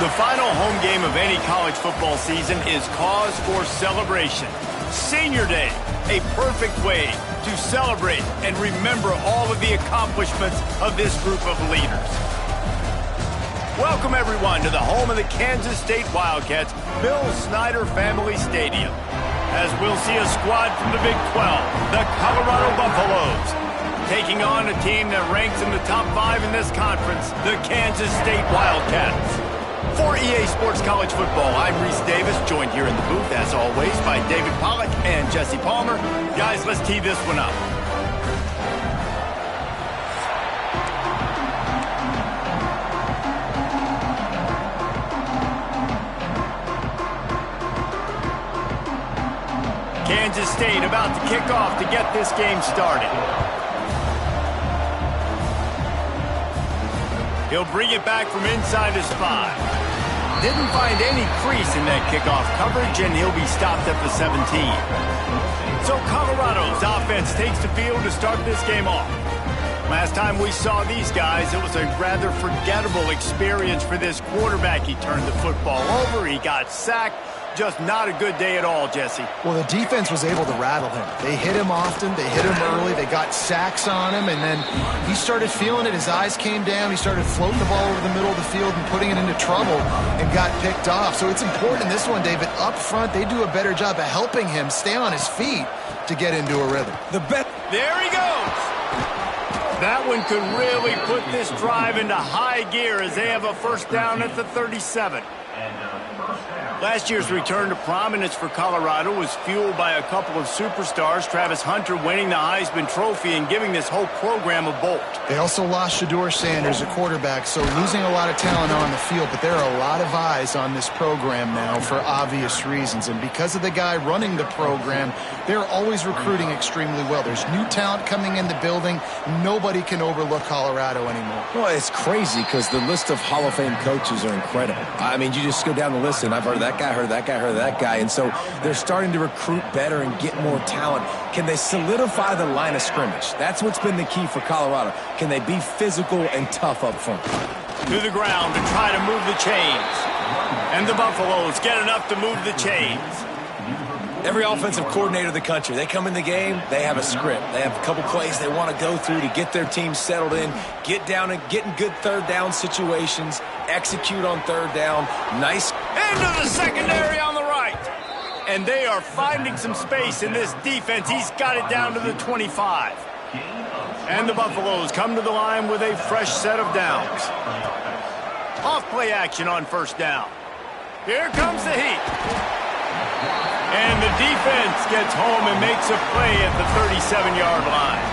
The final home game of any college football season is cause for celebration. Senior Day, a perfect way to celebrate and remember all of the accomplishments of this group of leaders. Welcome, everyone, to the home of the Kansas State Wildcats, Bill Snyder Family Stadium. As we'll see a squad from the Big 12, the Colorado Buffaloes, taking on a team that ranks in the top 5 in this conference, the Kansas State Wildcats. For EA Sports College Football, I'm Reese Davis, joined here in the booth, as always, by David Pollack and Jesse Palmer. Guys, let's tee this one up. Kansas State about to kick off to get this game started. He'll bring it back from inside his 5. Didn't find any crease in that kickoff coverage, and he'll be stopped at the 17. So Colorado's offense takes the field to start this game off. Last time we saw these guys, it was a rather forgettable experience for this quarterback. He turned the football over, he got sacked. Just not a good day at all, Jesse. Well, the defense was able to rattle him. They hit him often, they hit him early, they got sacks on him, and then he started feeling it. His eyes came down, he started floating the ball over the middle of the field and putting it into trouble and got picked off. So it's important in this one, David, up front, they do a better job of helping him stay on his feet to get into a rhythm. There he goes! That one could really put this drive into high gear as they have a first down at the 37. Last year's return to prominence for Colorado was fueled by a couple of superstars, Travis Hunter winning the Heisman Trophy and giving this whole program a bolt. They also lost Shedeur Sanders, a quarterback, so losing a lot of talent on the field, but there are a lot of eyes on this program now for obvious reasons, and because of the guy running the program, they're always recruiting extremely well. There's new talent coming in the building. Nobody can overlook Colorado anymore. Well, it's crazy because the list of Hall of Fame coaches are incredible. I mean, you just go down the list, and I've heard that guy, heard that guy, heard that guy, and so they're starting to recruit better and get more talent. Can they solidify the line of scrimmage? That's what's been the key for Colorado. Can they be physical and tough up front? To the ground to try to move the chains. And the Buffaloes get enough to move the chains. Every offensive coordinator in the country, they come in the game, they have a script. They have a couple plays they want to go through to get their team settled in, get down and get in good third down situations, execute on third down. Nice. Into the secondary on the right. And they are finding some space in this defense. He's got it down to the 25. And the Buffaloes come to the line with a fresh set of downs. Off play action on first down. Here comes the heat. And the defense gets home and makes a play at the 37-yard line.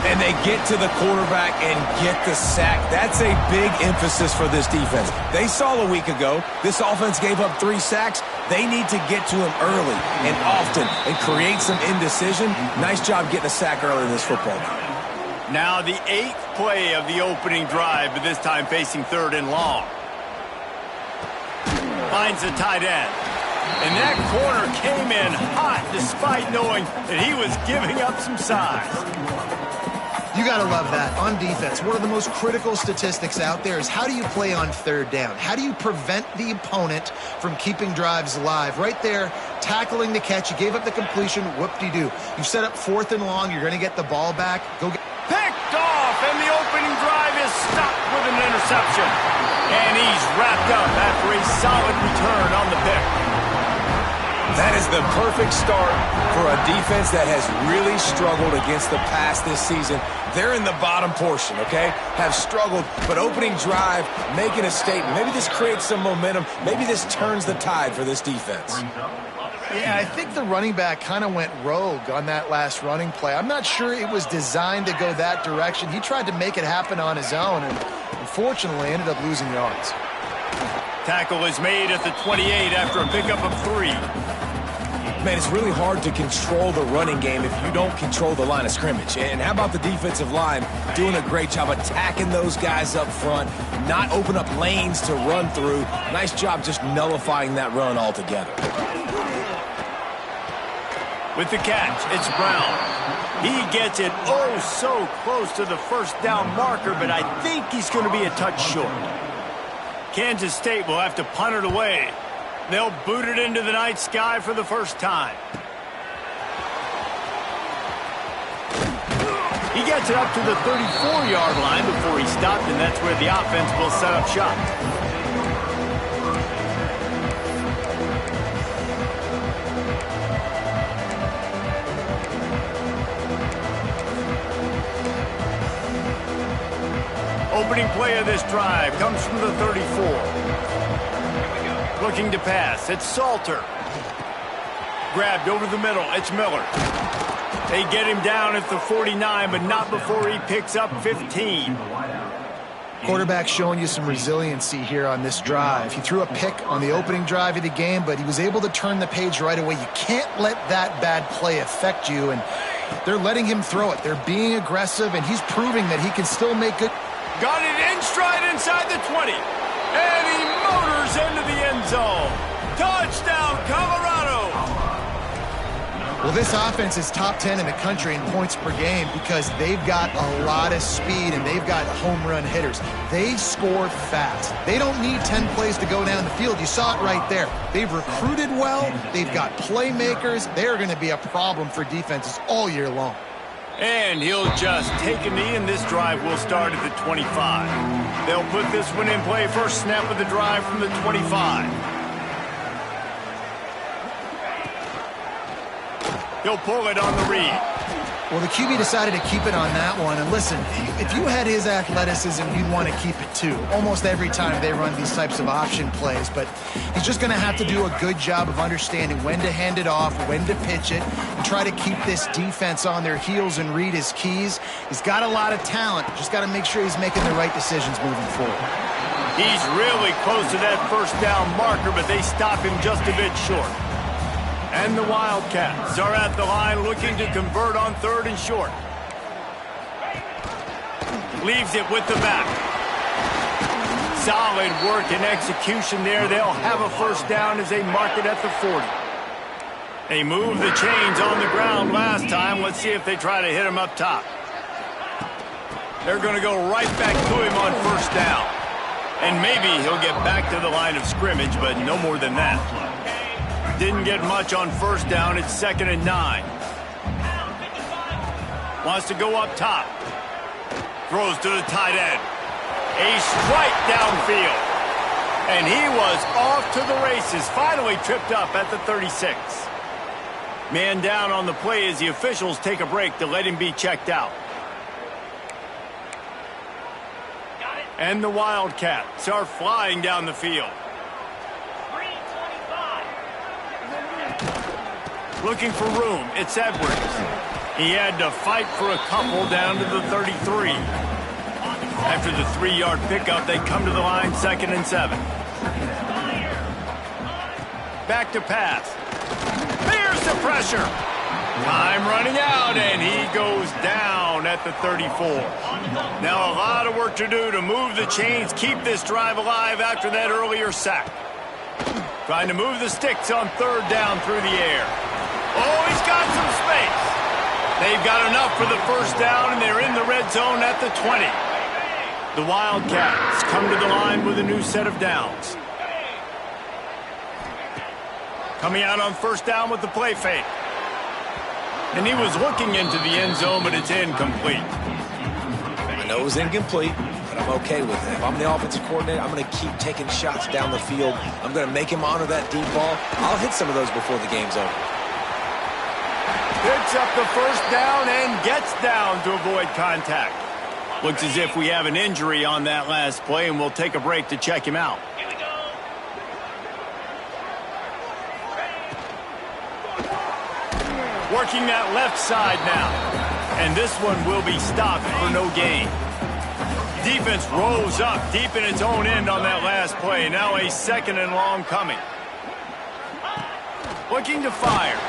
And they get to the quarterback and get the sack. That's a big emphasis for this defense. They saw a week ago, this offense gave up 3 sacks. They need to get to him early and often and create some indecision. Nice job getting a sack early in this football game. Now the 8th play of the opening drive, but this time facing 3rd and long. Finds the tight end. And that corner came in hot despite knowing that he was giving up some size. You got to love that. On defense, one of the most critical statistics out there is how do you play on third down? How do you prevent the opponent from keeping drives alive? Right there, tackling the catch. You gave up the completion. Whoop-de-doo. You set up 4th and long. You're going to get the ball back. Go get... Picked off, and the opening drive is stopped with an interception. And he's wrapped up after a solid return on the pick. That is the perfect start for a defense that has really struggled against the pass this season. They're in the bottom portion, okay? Have struggled, but opening drive, making a statement. Maybe this creates some momentum. Maybe this turns the tide for this defense. Yeah, I think the running back kind of went rogue on that last running play. I'm not sure it was designed to go that direction. He tried to make it happen on his own and unfortunately ended up losing yards. Tackle is made at the 28 after a pickup of 3. Man, it's really hard to control the running game if you don't control the line of scrimmage. And how about the defensive line doing a great job attacking those guys up front, not open up lanes to run through. Nice job just nullifying that run altogether. With the catch, it's Brown. He gets it oh so close to the first down marker, but I think he's going to be a touch short. Kansas State will have to punt it away. They'll boot it into the night sky for the first time. He gets it up to the 34-yard line before he stopped, and that's where the offense will set up shop. Opening play of this drive comes from the 34. Looking to pass, it's Salter. Grabbed over the middle, it's Miller. They get him down at the 49, but not before he picks up 15. Quarterback showing you some resiliency here on this drive. He threw a pick on the opening drive of the game, but he was able to turn the page right away. You can't let that bad play affect you, and they're letting him throw it. They're being aggressive, and he's proving that he can still make good. Got it in stride inside the 20, and he motors into the end zone. Touchdown, Colorado! Well, this offense is top 10 in the country in points per game because they've got a lot of speed and they've got home run hitters. They score fast. They don't need 10 plays to go down the field. You saw it right there. They've recruited well. They've got playmakers. They're going to be a problem for defenses all year long. And he'll just take a knee, and this drive will start at the 25. They'll put this one in play. First snap of the drive from the 25. He'll pull it on the read. Well, the QB decided to keep it on that one. And listen, if you had his athleticism, you'd want to keep it too. Almost every time they run these types of option plays. But he's just going to have to do a good job of understanding when to hand it off, when to pitch it, and try to keep this defense on their heels and read his keys. He's got a lot of talent. Just got to make sure he's making the right decisions moving forward. He's really close to that first down marker, but they stop him just a bit short. And the Wildcats are at the line looking to convert on third and short. Leaves it with the back. Solid work and execution there. They'll have a first down as they mark it at the 40. They moved the chains on the ground last time. Let's see if they try to hit him up top. They're going to go right back to him on first down. And maybe he'll get back to the line of scrimmage, but no more than that. Didn't get much on first down. It's 2nd and 9. Wants to go up top. Throws to the tight end. A strike downfield. And he was off to the races. Finally tripped up at the 36. Man down on the play as the officials take a break to let him be checked out. And the Wildcats are flying down the field. Looking for room, it's Edwards. He had to fight for a couple down to the 33. After the 3-yard pickup, they come to the line 2nd and 7. Back to pass. There's the pressure. Time running out, and he goes down at the 34. Now a lot of work to do to move the chains, keep this drive alive after that earlier sack. Trying to move the sticks on third down through the air. Oh, he's got some space. They've got enough for the first down, and they're in the red zone at the 20. The Wildcats come to the line with a new set of downs. Coming out on first down with the play fake. And he was looking into the end zone, but it's incomplete. I know it was incomplete, but I'm okay with it. If I'm the offensive coordinator, I'm going to keep taking shots down the field. I'm going to make him honor that deep ball. I'll hit some of those before the game's over. Picks up the first down and gets down to avoid contact. Looks as if we have an injury on that last play, and we'll take a break to check him out. Working that left side now. And this one will be stopped for no gain. Defense rose up deep in its own end on that last play. Now a 2nd and long coming. Looking to fire.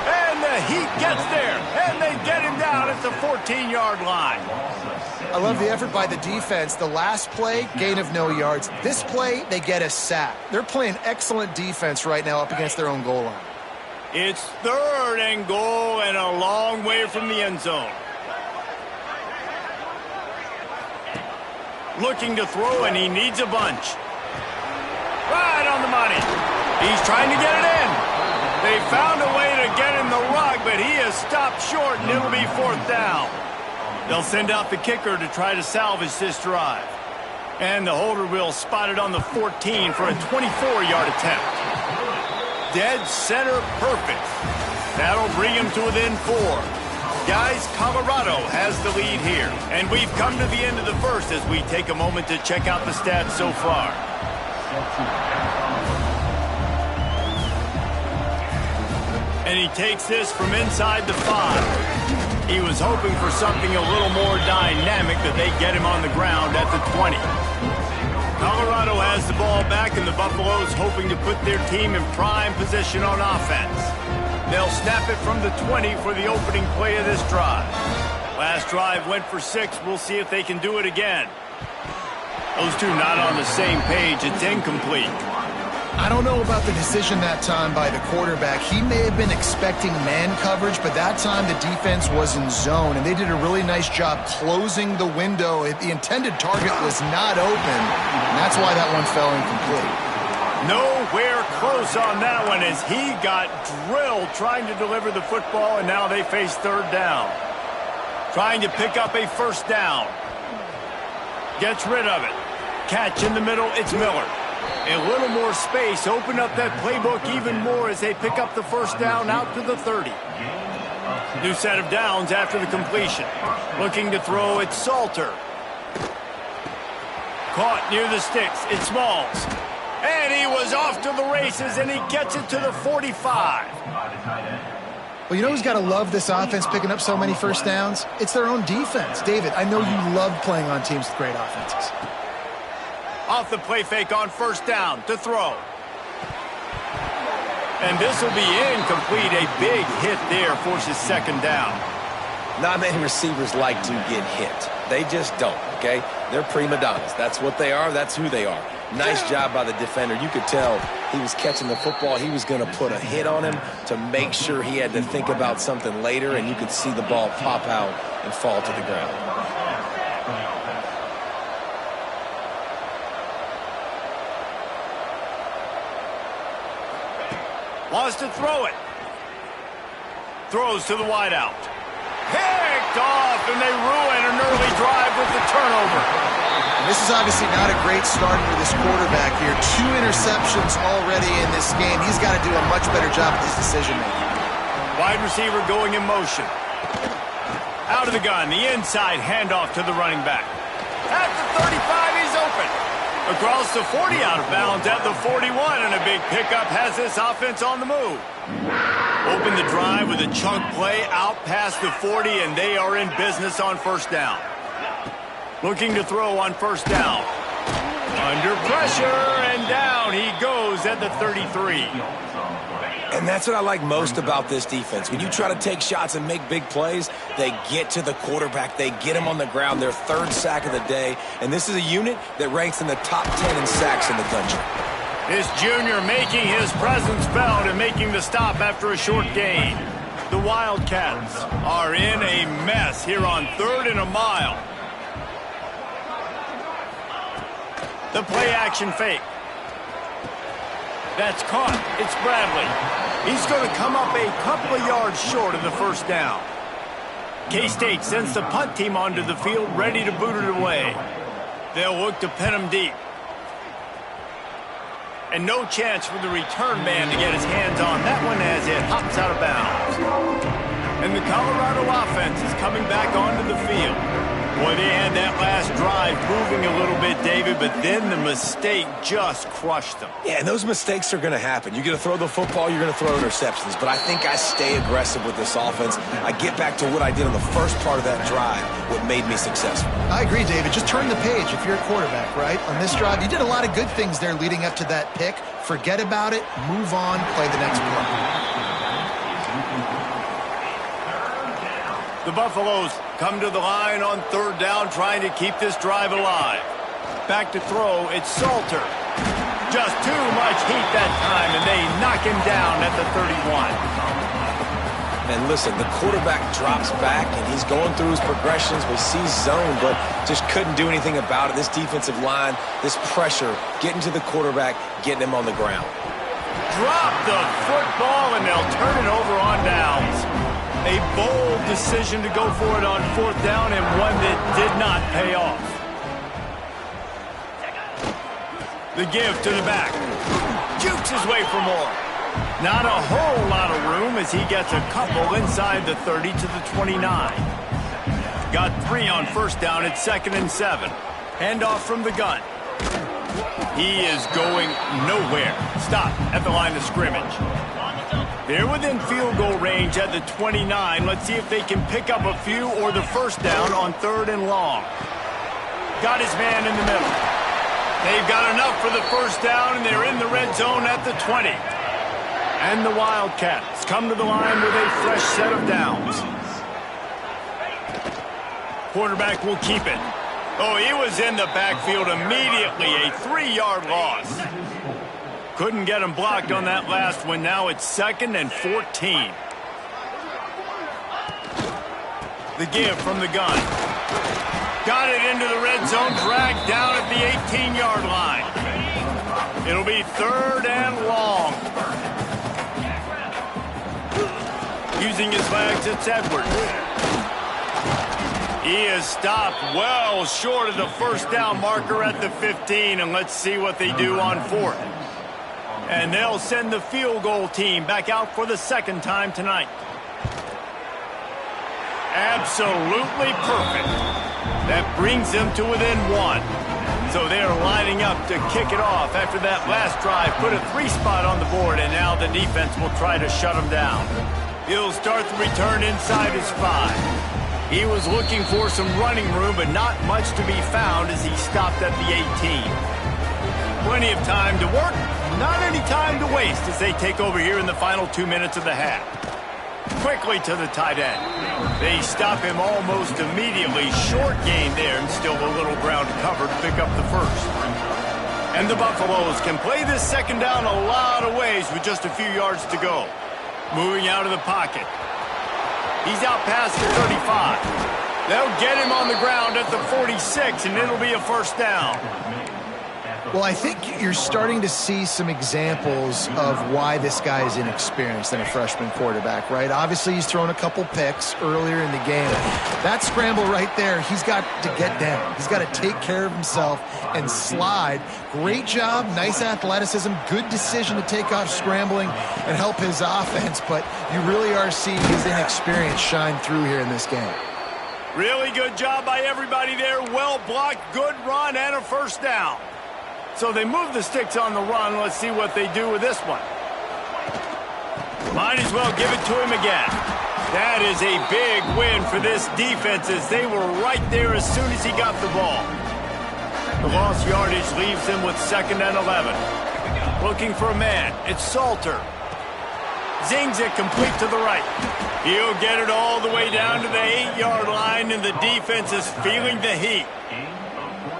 And the Heat gets there. And they get him down at the 14-yard line. I love the effort by the defense. The last play, gain of no yards. This play, they get a sack. They're playing excellent defense right now up against their own goal line. It's 3rd and goal and a long way from the end zone. Looking to throw, and he needs a bunch. Right on the money. He's trying to get it in. They found a way to get in the rug, but he is stopped short, and it'll be 4th down. They'll send out the kicker to try to salvage this drive. And the holder will spot it on the 14 for a 24-yard attempt. Dead center perfect. That'll bring him to within 4. Guys, Colorado has the lead here. And we've come to the end of the first as we take a moment to check out the stats so far. And he takes this from inside the 5. He was hoping for something a little more dynamic, but they get him on the ground at the 20. Colorado has the ball back, and the Buffaloes hoping to put their team in prime position on offense. They'll snap it from the 20 for the opening play of this drive. Last drive went for 6. We'll see if they can do it again. Those two not on the same page. It's incomplete. I don't know about the decision that time by the quarterback. He may have been expecting man coverage, but that time the defense was in zone, and they did a really nice job closing the window. The intended target was not open, and that's why that one fell incomplete. Nowhere close on that one as he got drilled trying to deliver the football, and now they face 3rd down. Trying to pick up a 1st down. Gets rid of it. Catch in the middle, it's Miller. A little more space, open up that playbook even more as they pick up the 1st down out to the 30. New set of downs after the completion. Looking to throw, it's Salter. Caught near the sticks, it's Smalls. And he was off to the races, and he gets it to the 45. Well, you know who's got to love this offense picking up so many 1st downs? It's their own defense. David, I know you love playing on teams with great offenses. Off the play fake on 1st down to throw. And this will be incomplete. A big hit there forces 2nd down. Not many receivers like to get hit. They just don't, okay? They're prima donnas. That's what they are. That's who they are. Nice job by the defender. You could tell he was catching the football. He was going to put a hit on him to make sure he had to think about something later, and you could see the ball pop out and fall to the ground. Wants to throw it. Throws to the wideout. Picked off, and they ruin an early drive with the turnover. And this is obviously not a great start for this quarterback here. 2 interceptions already in this game. He's got to do a much better job with his decision-making. Wide receiver going in motion. Out of the gun, the inside handoff to the running back. At the 35, he's open. Across the 40, out of bounds at the 41, and a big pickup has this offense on the move. Open the drive with a chunk play out past the 40, and they are in business on 1st down. Looking to throw on 1st down. Under pressure, and down he goes at the 33. And that's what I like most about this defense. When you try to take shots and make big plays, they get to the quarterback. They get him on the ground. Their 3rd sack of the day. And this is a unit that ranks in the top 10 in sacks in the country. This junior making his presence felt and making the stop after a short gain. The Wildcats are in a mess here on 3rd and a mile. The play action fake. That's caught. It's Bradley. He's going to come up a couple of yards short of the 1st down. K-State sends the punt team onto the field, ready to boot it away. They'll look to pin him deep. And no chance for the return man to get his hands on that one as it hops out of bounds. And the Colorado offense is coming back onto the field. Boy, they had that last drive moving a little bit, David, but then the mistake just crushed them. Yeah, and those mistakes are going to happen. You're going to throw the football, you're going to throw interceptions. But I think I stay aggressive with this offense. I get back to what I did on the first part of that drive, what made me successful. I agree, David. Just turn the page if you're a quarterback, right? On this drive, you did a lot of good things there leading up to that pick. Forget about it, move on, play the next play. The Buffaloes come to the line on 3rd down, trying to keep this drive alive. Back to throw, it's Salter. Just too much heat that time, and they knock him down at the 31. And listen, the quarterback drops back, and he's going through his progressions. We see zone, but just couldn't do anything about it. This defensive line, this pressure, getting to the quarterback, getting him on the ground. Drop the football, and they'll turn it over on downs. A bold decision to go for it on 4th down, and one that did not pay off. The give to the back. Jukes his way for more. Not a whole lot of room as he gets a couple inside the 30 to the 29. Got 3 on 1st down at 2nd and 7. Handoff from the gun. He is going nowhere. Stop at the line of scrimmage. They're within field goal range at the 29. Let's see if they can pick up a few or the 1st down on 3rd and long. Got his man in the middle. They've got enough for the 1st down, and they're in the red zone at the 20. And the Wildcats come to the line with a fresh set of downs. Quarterback will keep it. Oh, he was in the backfield immediately. A 3-yard loss. Couldn't get him blocked on that last one. Now it's 2nd and 14. The give from the gun. Got it into the red zone, dragged down at the 18-yard line. It'll be 3rd and long. Using his legs, it's Edwards. He is stopped well short of the 1st down marker at the 15, and let's see what they do on 4th. And they'll send the field goal team back out for the 2nd time tonight. Absolutely perfect. That brings them to within 1. So they're lining up to kick it off after that last drive. Put a 3-spot on the board, and now the defense will try to shut them down. He'll start the return inside his 5. He was looking for some running room, but not much to be found as he stopped at the 18. Plenty of time to work, not any time to waste as they take over here in the final 2 minutes of the half. Quickly to the tight end. They stop him almost immediately. Short gain there, and still a little ground covered to pick up the 1st. And the Buffaloes can play this 2nd down a lot of ways with just a few yards to go. Moving out of the pocket. He's out past the 35. They'll get him on the ground at the 46, and it'll be a 1st down. Well, I think you're starting to see some examples of why this guy is inexperienced than a freshman quarterback, right? Obviously, he's thrown a couple picks earlier in the game. That scramble right there, he's got to get down. He's got to take care of himself and slide. Great job, nice athleticism, good decision to take off scrambling and help his offense, but you really are seeing his inexperience shine through here in this game. Really good job by everybody there. Well blocked, good run, and a 1st down. So they move the sticks on the run. Let's see what they do with this one. Might as well give it to him again. That is a big win for this defense as they were right there as soon as he got the ball. The lost yardage leaves them with 2nd and 11. Looking for a man. It's Salter. Zings it complete to the right. He'll get it all the way down to the 8-yard line, and the defense is feeling the heat.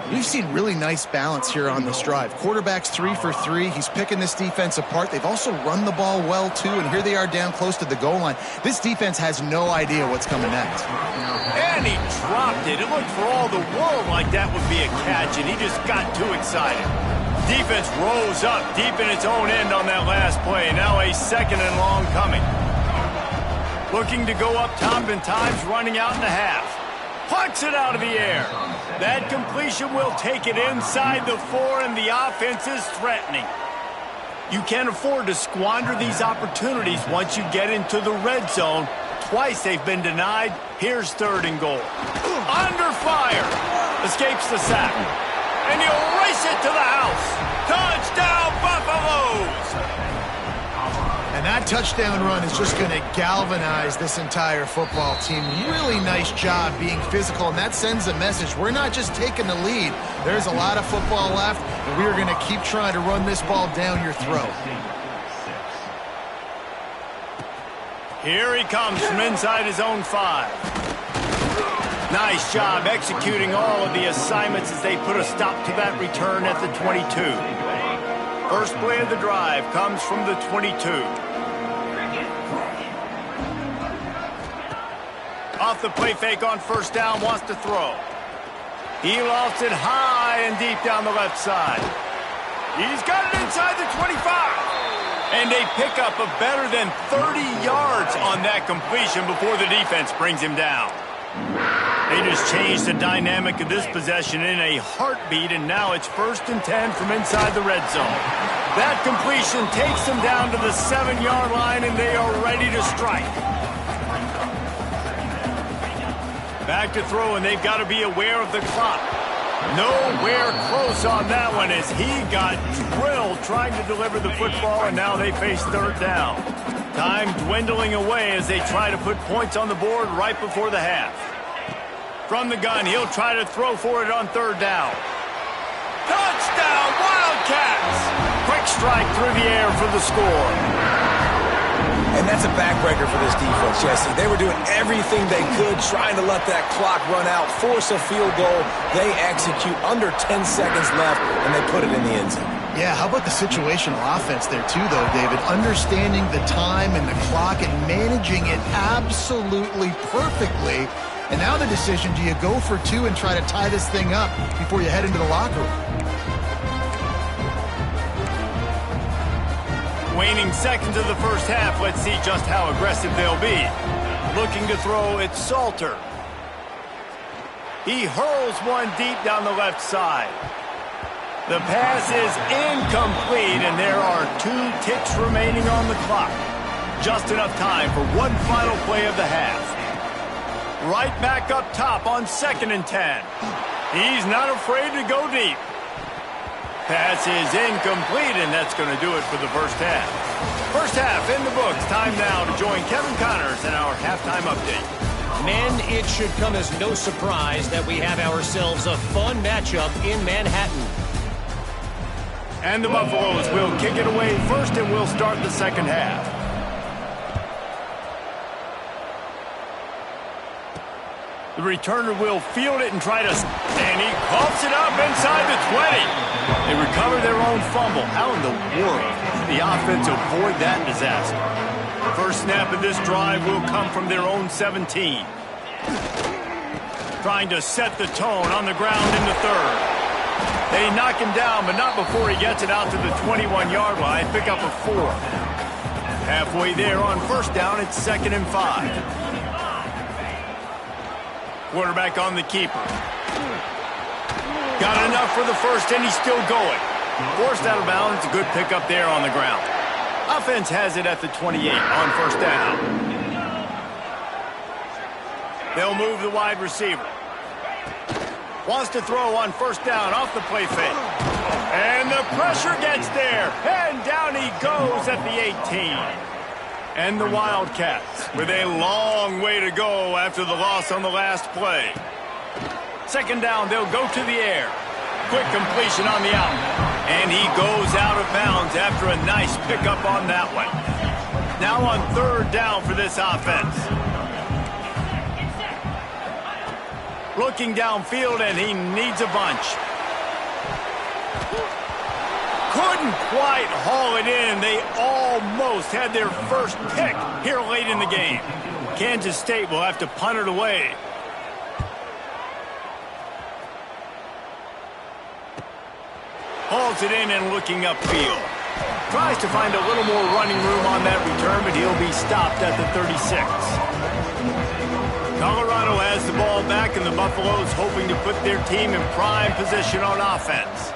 We've seen really nice balance here on this drive. Quarterback's 3 for 3. He's picking this defense apart. They've also run the ball well, too, and here they are down close to the goal line. This defense has no idea what's coming next. And he dropped it. It looked for all the world like that would be a catch, and he just got too excited. Defense rose up deep in its own end on that last play. Now a 2nd and long coming. Looking to go up top in times, running out in the half. Punts it out of the air. That completion will take it inside the 4, and the offense is threatening. You can't afford to squander these opportunities once you get into the red zone. Twice they've been denied. Here's 3rd and goal. Under fire. Escapes the sack. And he'll race it to the house. Touchdown, Buffaloes! And that touchdown run is just going to galvanize this entire football team. Really nice job being physical, and that sends a message. We're not just taking the lead. There's a lot of football left, and we are going to keep trying to run this ball down your throat. Here he comes from inside his own 5. Nice job executing all of the assignments as they put a stop to that return at the 22. First play of the drive comes from the 22. Off the play fake on first down, wants to throw. He lofts it high and deep down the left side. He's got it inside the 25. And they pick up a better than 30 yards on that completion before the defense brings him down. They just changed the dynamic of this possession in a heartbeat, and now it's 1st and 10 from inside the red zone. That completion takes them down to the 7-yard line, and they are ready to strike. Back to throw, and they've got to be aware of the clock. Nowhere close on that one as he got drilled trying to deliver the football, and now they face 3rd down. Time dwindling away as they try to put points on the board right before the half. From the gun, he'll try to throw for it on 3rd down. Touchdown, Wildcats! Quick strike through the air for the score. And that's a backbreaker for this defense, Jesse. They were doing everything they could, trying to let that clock run out, force a field goal. They execute under 10 seconds left, and they put it in the end zone. Yeah, how about the situational offense there too, though, David? Understanding the time and the clock and managing it absolutely perfectly. And now the decision, do you go for 2 and try to tie this thing up before you head into the locker room? Waning seconds of the first half. Let's see just how aggressive they'll be. Looking to throw, it's Salter. He hurls one deep down the left side. The pass is incomplete, and there are 2 ticks remaining on the clock. Just enough time for one final play of the half. Right back up top on 2nd and 10. He's not afraid to go deep. Pass is incomplete, and that's going to do it for the first half. First half in the books. Time now to join Kevin Connors in our halftime update. Men, it should come as no surprise that we have ourselves a fun matchup in Manhattan. And the Buffaloes will kick it away first, and we'll start the second half. The returner will field it and try to... And he coughs it up inside the 20. They recover their own fumble. How in the world did the offense avoid that disaster? First snap of this drive will come from their own 17. Trying to set the tone on the ground in the 3rd. They knock him down, but not before he gets it out to the 21-yard line. Pick up a 4. Halfway there on first down, it's 2nd and 5. Quarterback on the keeper. Got enough for the first, and he's still going. Forced out of bounds, a good pickup there on the ground. Offense has it at the 28 on first down. They'll move the wide receiver. Wants to throw on first down off the play fake. And the pressure gets there, and down he goes at the 18. And the Wildcats with a long way to go after the loss on the last play. 2nd down, they'll go to the air. Quick completion on the out. And he goes out of bounds after a nice pickup on that one. Now on 3rd down for this offense. Looking downfield, and he needs a bunch. Couldn't quite haul it in. They almost had their first pick here late in the game. Kansas State will have to punt it away. Hauls it in and looking upfield. Tries to find a little more running room on that return, but he'll be stopped at the 36. Colorado has the ball back, and the Buffaloes hoping to put their team in prime position on offense.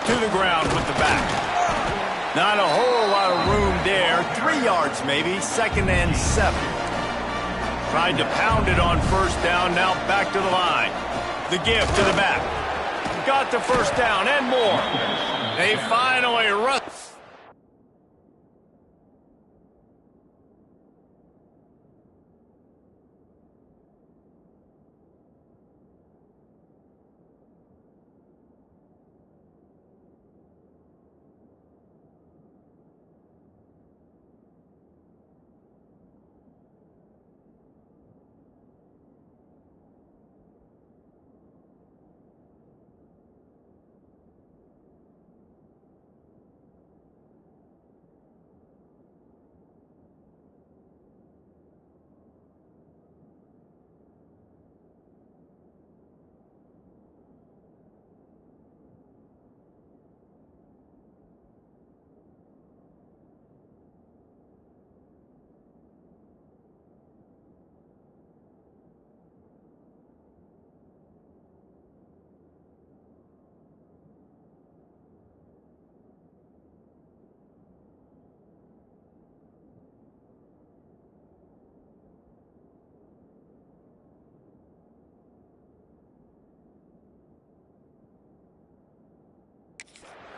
To the ground with the back. Not a whole lot of room there. 3 yards maybe. 2nd and 7. Tried to pound it on first down. Now back to the line. The give to the back. Got the first down and more. They finally run.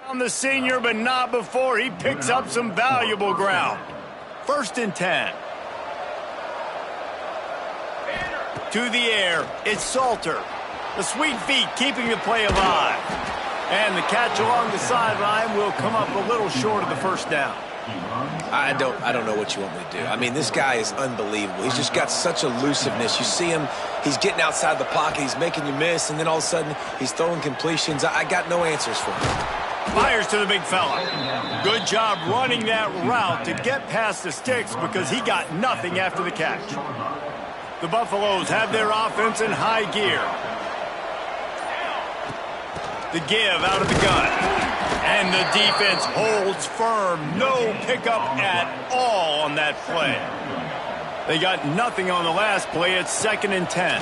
On the senior, but not before he picks up some valuable ground. 1st and 10. To the air, it's Salter. The sweet feet keeping the play alive. And the catch along the sideline will come up a little short of the 1st down. I don't know what you want me to do. I mean, this guy is unbelievable. He's just got such elusiveness. You see him, he's getting outside the pocket, he's making you miss, and then all of a sudden he's throwing completions. I got no answers for him. Fires to the big fella. Good job running that route to get past the sticks because he got nothing after the catch. The Buffaloes have their offense in high gear. The give out of the gun. And the defense holds firm. No pickup at all on that play. They got nothing on the last play. It's 2nd and 10.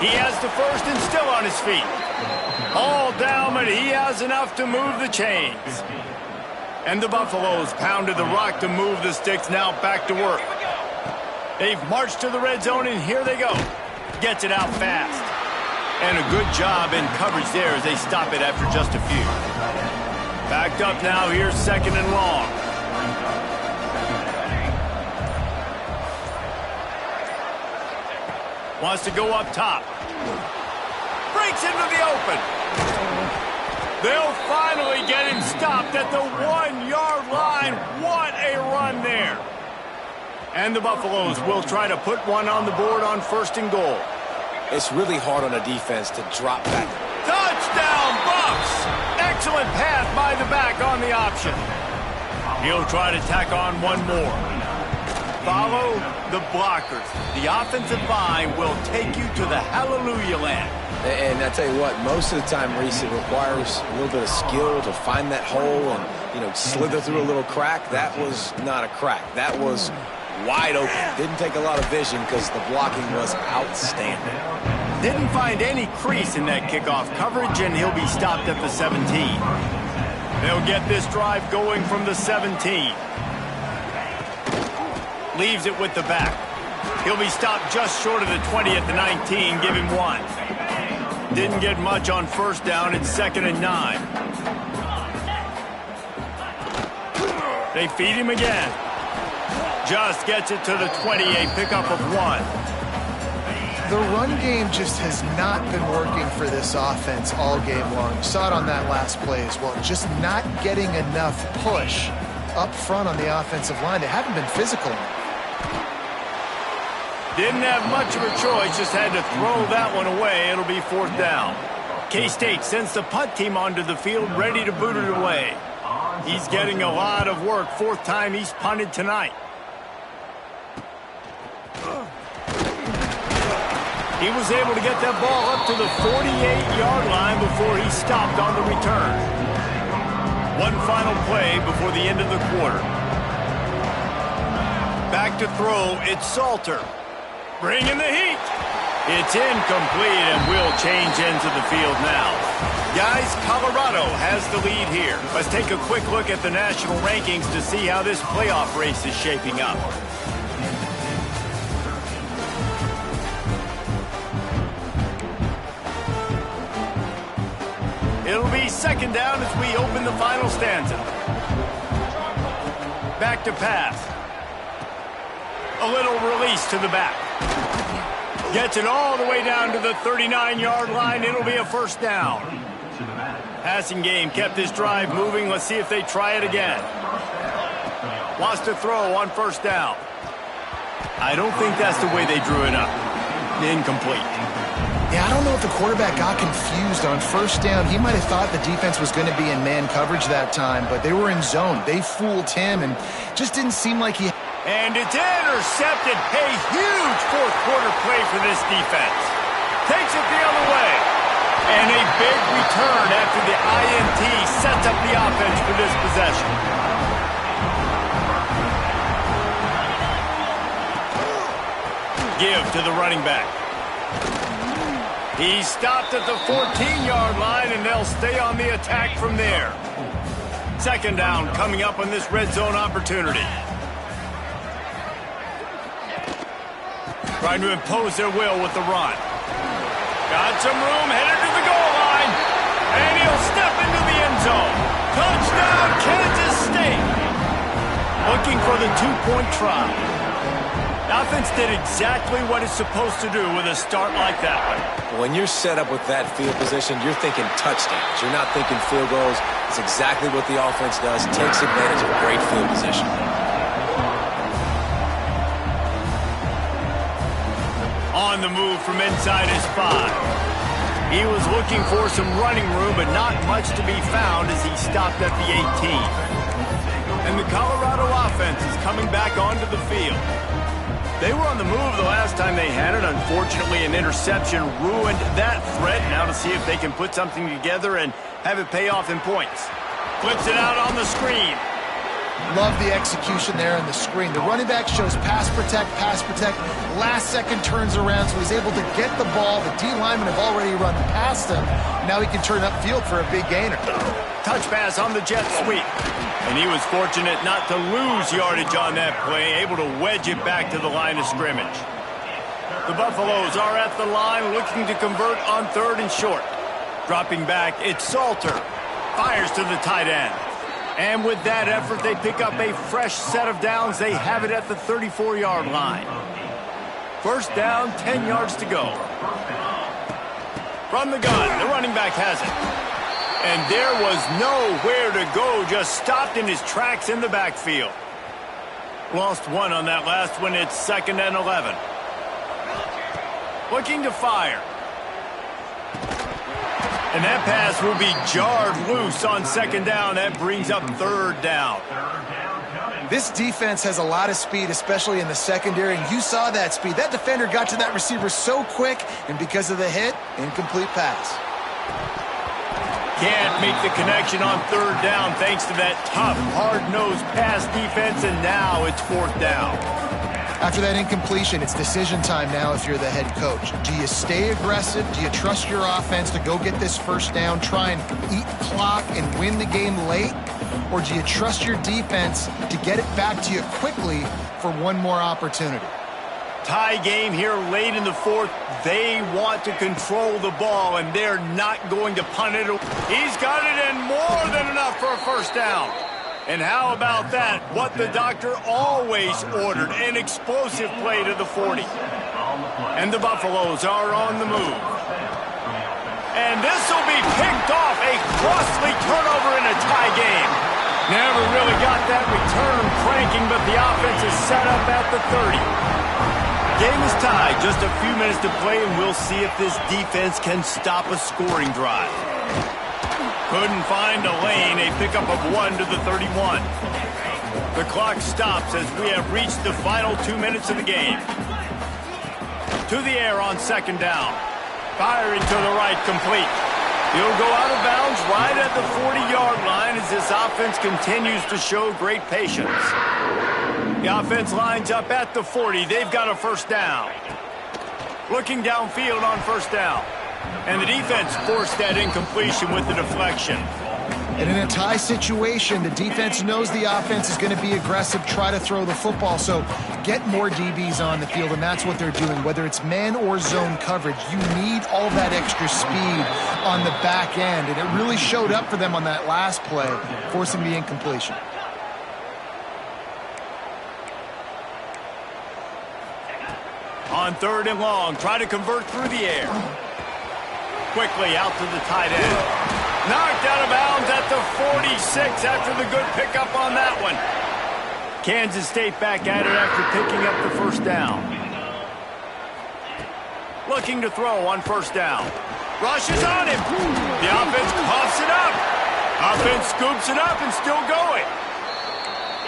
He has the 1st and still on his feet. All down, but he has enough to move the chains. And the Buffaloes pounded the rock to move the sticks. Now back to work. They've marched to the red zone, and here they go. Gets it out fast. And a good job in coverage there as they stop it after just a few. Backed up now. Here's 2nd and long. Wants to go up top. Breaks into the open. They'll finally get him stopped at the 1-yard line. What a run there. And the Buffaloes will try to put one on the board on 1st and goal. It's really hard on a defense to drop back. Touchdown, Bucks! Excellent pass by the back on the option. He'll try to tack on one more. Follow the blockers. The offensive line will take you to the hallelujah land. And I tell you what, most of the time, Reese, it requires a little bit of skill to find that hole and, slither through a little crack. That was not a crack. That was wide open. Didn't take a lot of vision because the blocking was outstanding. Didn't find any crease in that kickoff coverage, and he'll be stopped at the 17. They'll get this drive going from the 17. Leaves it with the back. He'll be stopped just short of the 20 at the 19. Give him 1. Didn't get much on 1st down. It's 2nd and 9. They feed him again. Just gets it to the 20, a pickup of 1. The run game just has not been working for this offense all game long. You saw it on that last play as well. Just not getting enough push up front on the offensive line. They haven't been physical. Didn't have much of a choice, just had to throw that one away. It'll be 4th down. K-State sends the punt team onto the field, ready to boot it away. He's getting a lot of work. 4th time he's punted tonight. He was able to get that ball up to the 48-yard line before he stopped on the return. One final play before the end of the quarter. Back to throw, it's Salter. Bringing the heat. It's incomplete, and we'll change ends of the field now. Guys, Colorado has the lead here. Let's take a quick look at the national rankings to see how this playoff race is shaping up. It'll be 2nd down as we open the final stanza. Back to pass. A little release to the back. Gets it all the way down to the 39-yard line. It'll be a 1st down. Passing game kept this drive moving. Let's see if they try it again. Wants to throw on 1st down. I don't think that's the way they drew it up. Incomplete. Yeah, I don't know if the quarterback got confused on 1st down. He might have thought the defense was going to be in man coverage that time, but they were in zone. They fooled him and just didn't seem like he... And it's intercepted. A huge 4th quarter play for this defense. Takes it the other way. And a big return after the INT sets up the offense for this possession. Give to the running back. He stopped at the 14-yard line, and they'll stay on the attack from there. 2nd down coming up on this red zone opportunity. Trying to impose their will with the run. Got some room, headed to the goal line. And he'll step it so. Touchdown, Kansas State. Looking for the two-point try. The offense did exactly what it's supposed to do with a start like that one. When you're set up with that field position, you're thinking touchdowns. You're not thinking field goals. It's exactly what the offense does. Takes advantage of great field position. On the move from inside his 5. He was looking for some running room, but not much to be found as he stopped at the 18. And the Colorado offense is coming back onto the field. They were on the move the last time they had it. Unfortunately, an interception ruined that threat. Now to see if they can put something together and have it pay off in points. Flips it out on the screen. Love the execution there on the screen. The running back shows pass protect. Last second turns around, so he's able to get the ball. The D linemen have already run past him. Now he can turn upfield for a big gainer. Touch pass on the jet sweep. And he was fortunate not to lose yardage on that play, able to wedge it back to the line of scrimmage. The Buffaloes are at the line looking to convert on 3rd and short. Dropping back, it's Salter. Fires to the tight end. And with that effort, they pick up a fresh set of downs. They have it at the 34-yard line. First down, 10 yards to go. From the gun, the running back has it. And there was nowhere to go, just stopped in his tracks in the backfield. Lost one on that last one. It's 2nd and 11. Looking to fire. And that pass will be jarred loose on 2nd down. That brings up 3rd down. This defense has a lot of speed, especially in the secondary, and you saw that speed. That defender got to that receiver so quick, and because of the hit, incomplete pass. Can't make the connection on 3rd down thanks to that tough, hard-nosed pass defense, and now it's 4th down. After that incompletion, it's decision time now if you're the head coach. Do you stay aggressive? Do you trust your offense to go get this first down, try and eat clock and win the game late? Or do you trust your defense to get it back to you quickly for one more opportunity? Tie game here late in the 4th. They want to control the ball, and they're not going to punt it. He's got it in more than enough for a first down. And how about that? What the doctor always ordered, an explosive play to the 40. And the Buffaloes are on the move. And this will be picked off, a costly turnover in a tie game. Never really got that return cranking, but the offense is set up at the 30. Game is tied, just a few minutes to play, and we'll see if this defense can stop a scoring drive. Couldn't find a lane, a pickup of 1 to the 31. The clock stops as we have reached the final 2 minutes of the game. To the air on 2nd down. Firing to the right, complete. He'll go out of bounds right at the 40-yard line as this offense continues to show great patience. The offense lines up at the 40. They've got a first down. Looking downfield on 1st down. And the defense forced that incompletion with the deflection. And in a tie situation, the defense knows the offense is going to be aggressive, try to throw the football. So get more DBs on the field, and that's what they're doing. Whether it's man or zone coverage, you need all that extra speed on the back end. And it really showed up for them on that last play, forcing the incompletion. On 3rd and long, try to convert through the air. Quickly out to the tight end. Knocked out of bounds at the 46 after the good pickup on that one. Kansas State back at it after picking up the first down. Looking to throw on 1st down. Rushes on him. The offense coughs it up. Offense scoops it up and still going.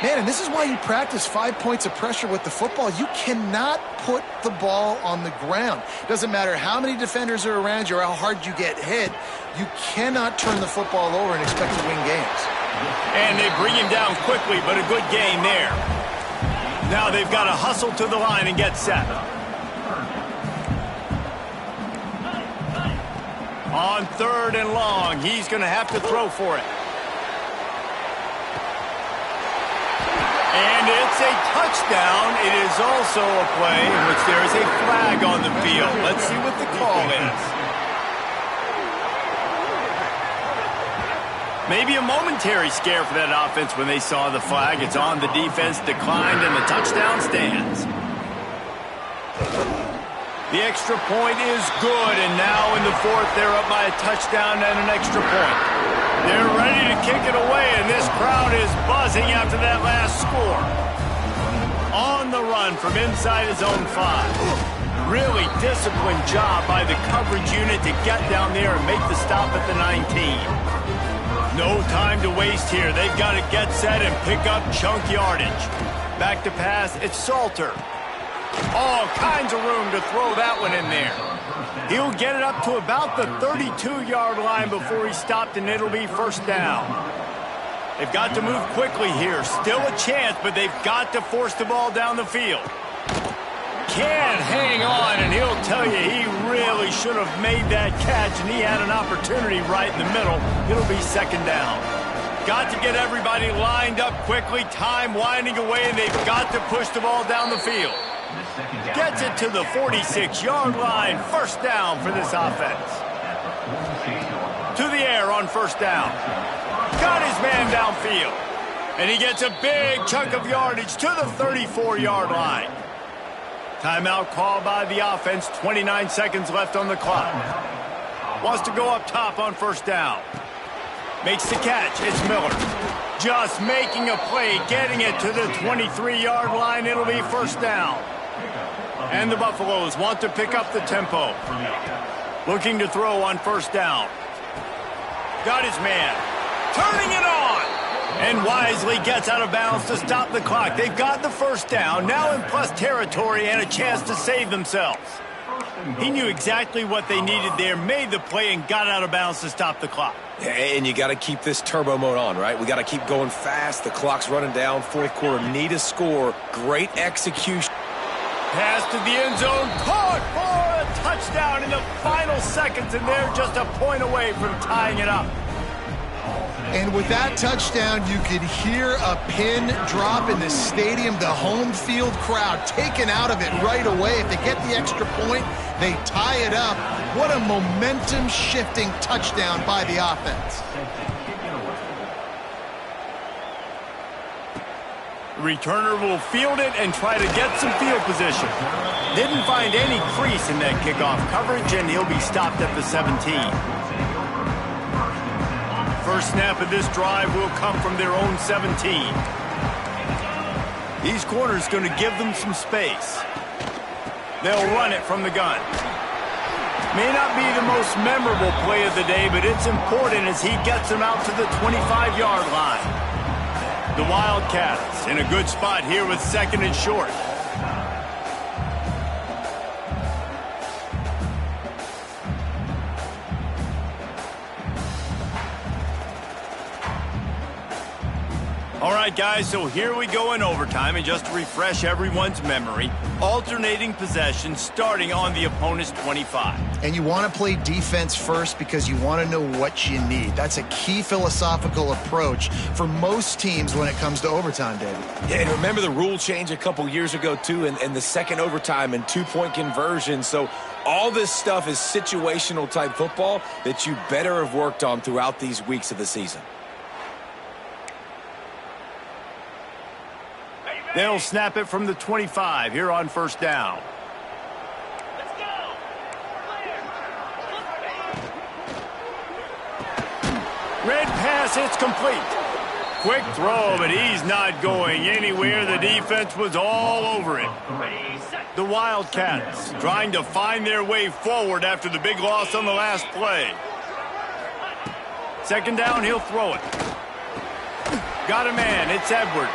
Man, and this is why you practice 5 points of pressure with the football. You cannot put the ball on the ground. Doesn't matter how many defenders are around you or how hard you get hit. You cannot turn the football over and expect to win games. And they bring him down quickly, but a good game there. Now they've got to hustle to the line and get set. On 3rd and long, he's going to have to throw for it. And it's a touchdown. It is also a play in which there is a flag on the field. Let's see what the call is. Maybe a momentary scare for that offense when they saw the flag. It's on, the defense declined, and the touchdown stands. The extra point is good, and now in the fourth, they're up by a touchdown and an extra point. They're ready to kick it away, and this crowd is buzzing after that last score. On the run from inside his own 5. Really disciplined job by the coverage unit to get down there and make the stop at the 19. No time to waste here. They've got to get set and pick up chunk yardage. Back to pass, it's Salter. All kinds of room to throw that one in there. He'll get it up to about the 32-yard line before he stopped, and it'll be first down. They've got to move quickly here. Still a chance, but they've got to force the ball down the field. Can't hang on, and he'll tell you he really should have made that catch, and he had an opportunity right in the middle. It'll be second down. Got to get everybody lined up quickly, time winding away, and they've got to push the ball down the field. Gets it to the 46-yard line, first down for this offense. To the air on first down. Got his man downfield, and he gets a big chunk of yardage to the 34-yard line. Timeout called by the offense, 29 seconds left on the clock. Wants to go up top on first down. Makes the catch, it's Miller. Just making a play, getting it to the 23-yard line, it'll be first down. And the Buffaloes want to pick up the tempo. Looking to throw on first down. Got his man, turning it on. And wisely gets out of bounds to stop the clock. They've got the first down, now in plus territory and a chance to save themselves. He knew exactly what they needed there, made the play, and got out of bounds to stop the clock. And you got to keep this turbo mode on, right? We got to keep going fast. The clock's running down. Fourth quarter, need a score. Great execution. Pass to the end zone, caught for a touchdown in the final seconds, and they're just a point away from tying it up. And with that touchdown, you could hear a pin drop in the stadium. The home field crowd taken out of it right away. If they get the extra point, they tie it up. What a momentum-shifting touchdown by the offense. The returner will field it and try to get some field position. Didn't find any crease in that kickoff coverage, and he'll be stopped at the 17. First snap of this drive will come from their own 17. These corners going to give them some space. They'll run it from the gun. May not be the most memorable play of the day, but it's important as he gets them out to the 25-yard line. The Wildcats in a good spot here with second and short. All right, guys, so here we go in overtime, and just to refresh everyone's memory, alternating possession starting on the opponent's 25. And you want to play defense first because you want to know what you need. That's a key philosophical approach for most teams when it comes to overtime, David. Yeah, and remember the rule change a couple years ago, too, and the second overtime and two-point conversion. So all this stuff is situational type football that you better have worked on throughout these weeks of the season. They'll snap it from the 25 here on first down. Let's go. Red pass, it's complete. Quick throw, but he's not going anywhere. The defense was all over it. The Wildcats trying to find their way forward after the big loss on the last play. Second down, he'll throw it. Got a man, it's Edwards.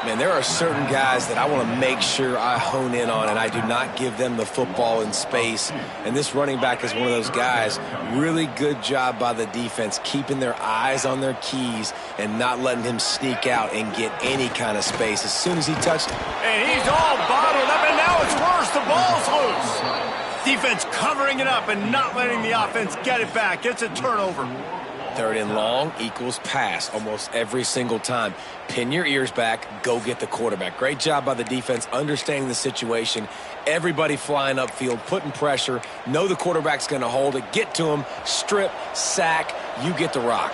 Man, there are certain guys that I want to make sure I hone in on, and I do not give them the football in space. And this running back is one of those guys. Really good job by the defense, keeping their eyes on their keys and not letting him sneak out and get any kind of space as soon as he touched it. And he's all bottled up, and now it's worse. The ball's loose. Defense covering it up and not letting the offense get it back. It's a turnover. Third and long equals pass almost every single time. Pin your ears back, go get the quarterback. Great job by the defense understanding the situation. Everybody flying upfield, putting pressure. Know the quarterback's going to hold it. Get to him, strip, sack. You get the rock.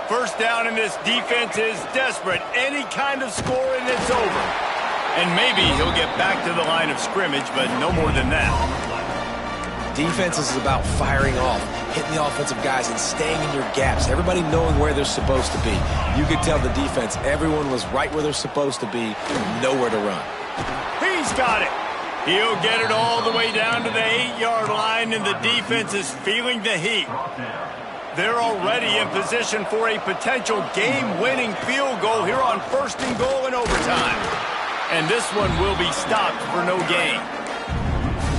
First down, and this defense is desperate. Any kind of score, and it's over. And maybe he'll get back to the line of scrimmage, but no more than that. Defense is about firing off, hitting the offensive guys and staying in your gaps. Everybody knowing where they're supposed to be. You could tell the defense, everyone was right where they're supposed to be, nowhere to run. He's got it. He'll get it all the way down to the 8-yard line, and the defense is feeling the heat. They're already in position for a potential game-winning field goal here on 1st and goal in overtime. And this one will be stopped for no gain.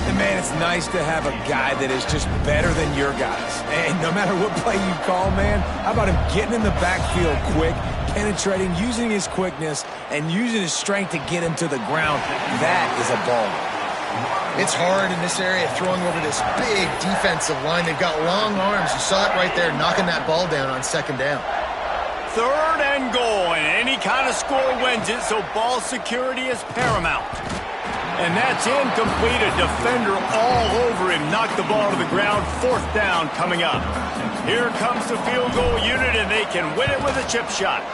And man, it's nice to have a guy that is just better than your guys. And no matter what play you call, man, how about him getting in the backfield quick, penetrating, using his quickness, and using his strength to get him to the ground. That is a ball. It's hard in this area throwing over this big defensive line. They've got long arms. You saw it right there, knocking that ball down on 2nd down. 3rd and goal, and any kind of score wins it, so ball security is paramount. And that's incomplete. A defender all over him. Knocked the ball to the ground. 4th down coming up. Here comes the field goal unit, and they can win it with a chip shot.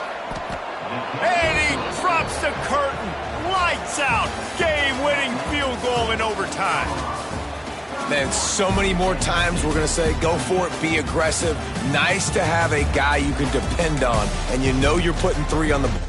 And he drops the curtain. Lights out. Game-winning field goal in overtime. Man, so many more times we're going to say, go for it, be aggressive. Nice to have a guy you can depend on, and you know you're putting 3 on the board.